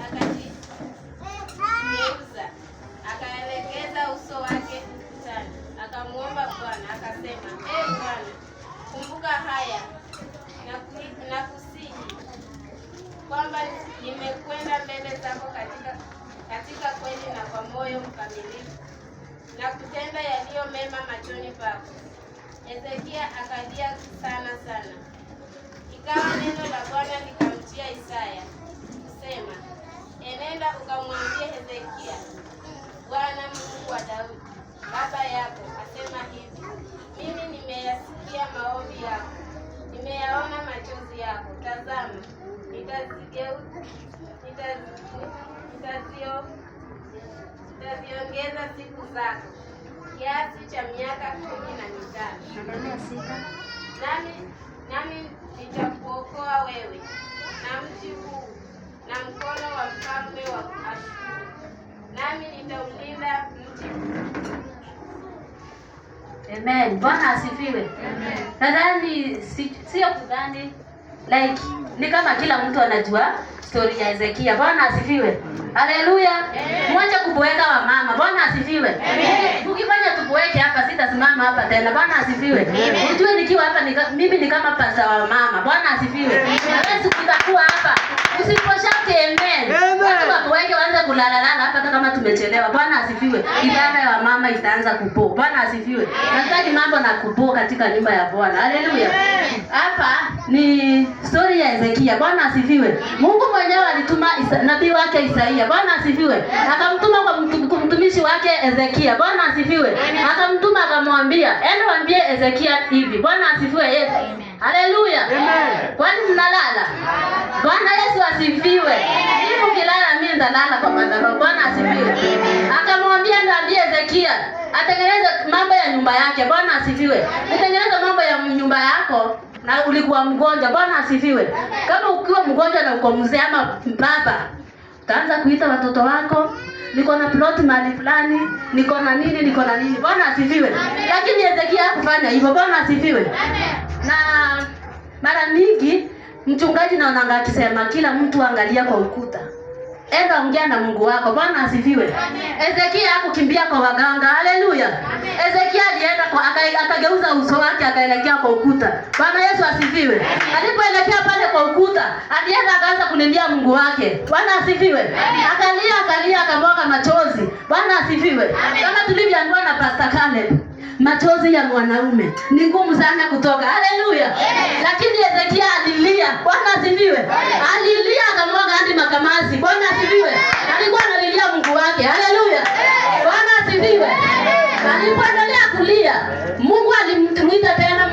akajigeuza, akaelekeza uso wake ukutani, akamuomba Bwana akasema, Bwana, kumbuka haya na kusihi kwamba nimekwenda mbele zako katika kweli na kwa moyo mkamilifu na kutenda yaliyo mema machoni pako. Hezekia akalia sana. Ikawa neno la Bwana likamjia Isaya kusema, enenda ukamwambie Hezekia, Bwana Mungu wa Daudi baba yako asema hivi, mimi nimeyasikia maombi yako, nimeyaona machozi yako. Tazama, nitaziongeza siku zako kiasi cha miaka 15. Nami nitakuokoa wewe na mji huu na mkono wa mfalme wa Ashuru, nami nitaulinda mji huu. Amen. Bwana asifiwe. Amen. Nadhani sio kudhani ni kama kila mtu anajua story ya Hezekia. Bwana asifiwe. Haleluya. Mwache kuboeka wa mama. Bwana asifiwe. Ukifanya tuboeke hapa sitasimama hapa tena. Bwana asifiwe. Unajua nikiwa hapa mimi ni kama pasta wa mama. Bwana asifiwe. Na wewe ukitakuwa hapa usiposhake amen. Watu waboeke waanze kulala hapa kama tumechelewa. Bwana asifiwe. Ibada ya mama itaanza kupoa. Bwana asifiwe. Nataka mambo na kupoa katika nyumba ya Bwana. Haleluya. Hapa ni story ya Hezekia. Bwana asifiwe. Mungu mwenyewe alituma nabii wake Isaia. Bwana asifiwe. Akamtuma kwa mtumishi wake Hezekia. Bwana asifiwe. Akamtuma akamwambia, enda waambie Hezekia hivi. Bwana asifiwe. Yesu. Haleluya. Amen. Kwani mnalala? Bwana Yesu asifiwe. Hivi ukilala mimi ndalala kwa madhabahu. Bwana asifiwe. Akamwambia naambie Hezekia atengeneze mambo ya nyumba yake. Bwana asifiwe. Atengeneze mambo ya nyumba yako. Na ulikuwa mgonjwa. Bwana asifiwe. Kama ukiwa mgonjwa na uko mzee ama baba, utaanza kuita watoto wako, niko na plot mahali fulani, niko na nini. Bwana asifiwe. Lakini Hezekia hakufanya hivyo. Bwana asifiwe. Na mara mingi mchungaji naona akisema kila mtu angalia kwa ukuta. Enda ongea na Mungu wako. Bwana asifiwe. Hezekia hakukimbia kwa waganga. Haleluya. Hezekia alienda akageuza uso wake akaelekea kwa ukuta. Bwana Yesu asifiwe. Alipoelekea pale kwa ukuta, alienda akaanza kulilia Mungu wake. Bwana asifiwe. Akalia akamwaga machozi. Bwana asifiwe. Kama tulivyoambiwa na Pastor Caleb, machozi ya mwanaume ni ngumu sana kutoka. Haleluya. Lakini Hezekia alilia. Bwana asifiwe. Alilia akamwaga hadi makamasi. Bwana asifiwe. Alikuwa analilia Mungu wake. Haleluya. Bwana asifiwe. Alipoendelea kulia, Mungu alimwita tena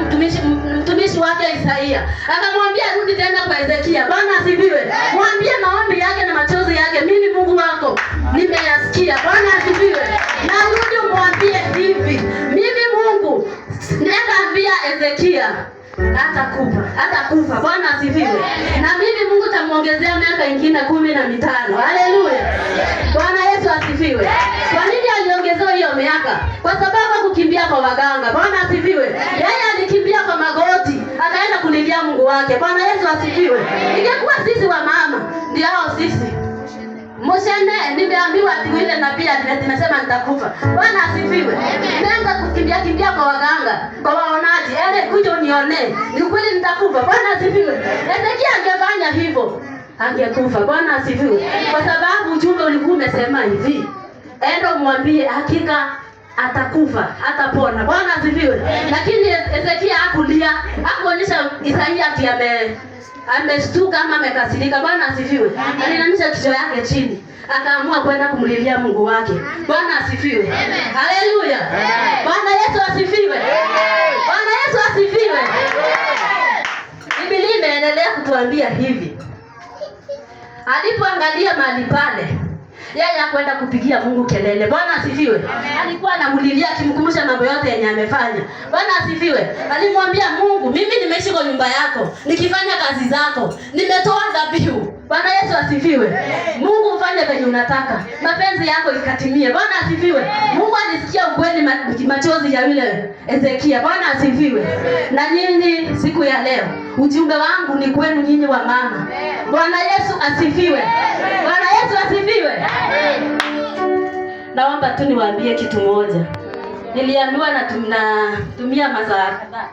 mtumishi wake Isaia. Akamwambia rudi tena kwa Hezekia. Bwana asifiwe. Mwambie maombi yake na machozi yake mimi Mungu wako nimeyasikia. Bwana asifiwe. Na rudi umwambie hivi, mimi Mungu nenda ambia Hezekia atakufa. Bwana asifiwe. Na mimi Mungu tamuongezea miaka ingine 15. Haleluya. Bwana Yesu asifiwe. Kwa nini aliongezewa hiyo miaka? Kwa sababu kukimbia kwa waganga. Bwana asifiwe. Yeye alikimbia kwa magoti, akaenda kulilia Mungu wake. Bwana Yesu asifiwe. Ingekuwa sisi wa mama, ndio hao sisi. Moshene nimeambiwa tiwile na pia nimesema nitakufa. Bwana asifiwe. Nenda kukimbia kwa waganga, kwa waonaji. Kuja unione. Ni kweli nitakufa. Bwana asifiwe. Hezekia angefanya hivyo, angekufa. Bwana asifiwe. Kwa sababu ujumbe ulikuwa umesema hivi, enda umwambie hakika atakufa, atapona. Bwana asifiwe. Lakini Hezekia hakulia, hakuonyesha Isaia ati ameshtuka ama amekasirika. Bwana asifiwe. Alinamisha kichwa yake chini, akaamua kwenda kumlilia Mungu wake. Bwana asifiwe. Haleluya. Bwana Yesu asifiwe. Bwana Yesu asifiwe. Biblia imeendelea kutuambia hivi, alipoangalia mahali pale, yeye hakwenda kupigia Mungu kelele. Bwana asifiwe. Alikuwa anamulilia akimkumbusha mambo yote yenye amefanya. Bwana asifiwe. Alimwambia Mungu, mimi nimeishi kwa nyumba yako, nikifanya kazi zako, nimetoa dhabihu. Bwana Yesu asifiwe. Mungu ufanye venye unataka, mapenzi yako ikatimie. Bwana asifiwe. Mungu alisikia ukweli machozi ya yule Hezekia. Bwana asifiwe. Na nyinyi siku ya leo, ujumbe wangu ni kwenu nyinyi wa mama. Bwana Yesu asifiwe. Bwana Yesu asifiwe. Naomba tu niwaambie kitu moja. Niliambiwa natumia masaa kadhaa